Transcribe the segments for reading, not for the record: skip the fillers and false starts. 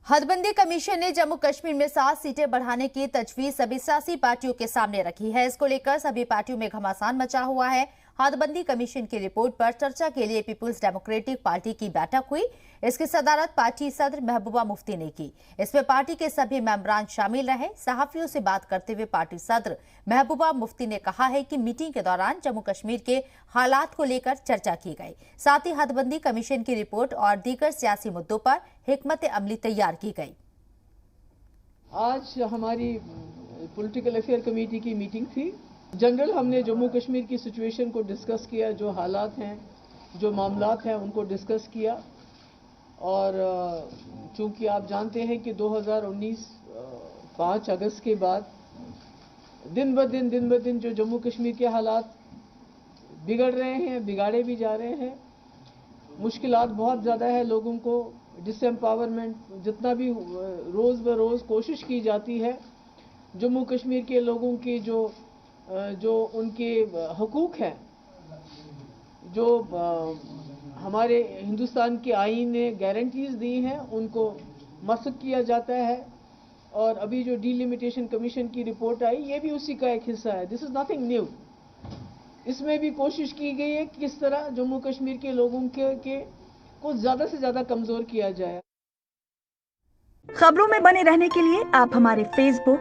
हदबंदी commission ने जम्मू कश्मीर में 7 सीटें बढ़ाने की तजवीज सभी सियासी पार्टियों के सामने रखी है। इसको लेकर सभी पार्टियों में घमासान मचा हुआ है। हदबंदी कमीशन की रिपोर्ट पर चर्चा के लिए पीपुल्स डेमोक्रेटिक पार्टी की बैठक हुई। इसकी सदारत पार्टी सदर महबूबा मुफ्ती ने की। इसमें पार्टी के सभी मेंबरान शामिल रहे। सहाफियों से बात करते हुए पार्टी सदर महबूबा मुफ्ती ने कहा है कि मीटिंग के दौरान जम्मू कश्मीर के हालात को लेकर चर्चा की गई। साथ ही हदबंदी कमीशन की रिपोर्ट और दीगर सियासी मुद्दों पर हिकमत अमली तैयार की गई। आज हमारी पॉलिटिकल अफेयर कमेटी की मीटिंग थी। जनरल हमने जम्मू कश्मीर की सिचुएशन को डिस्कस किया, जो हालात हैं, जो मामलात हैं, उनको डिस्कस किया। और चूंकि आप जानते हैं कि 2019 5 अगस्त के बाद दिन ब दिन जो जम्मू कश्मीर के हालात बिगड़ रहे हैं, बिगाड़े भी जा रहे हैं। मुश्किलात बहुत ज़्यादा है लोगों को। डिसएम्पावरमेंट जितना भी रोज़ ब रोज़ कोशिश की जाती है जम्मू कश्मीर के लोगों के जो उनके हकूक़ हैं, जो हमारे हिंदुस्तान के आईन ने गारंटीज़ दी हैं, उनको मसक किया जाता है। और अभी जो डिलिमिटेशन कमीशन की रिपोर्ट आई, ये भी उसी का एक हिस्सा है। This is nothing new. इसमें भी कोशिश की गई है कि किस तरह जम्मू कश्मीर के लोगों के को ज़्यादा से ज़्यादा कमज़ोर किया जाए। खबरों में बने रहने के लिए आप हमारे फेसबुक,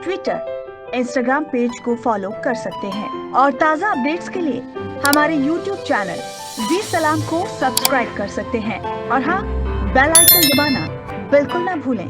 ट्विटर, इंस्टाग्राम पेज को फॉलो कर सकते हैं और ताज़ा अपडेट्स के लिए हमारे यूट्यूब चैनल जी सलाम को सब्सक्राइब कर सकते हैं। और हाँ, बेल आइकन दबाना बिल्कुल ना भूलें।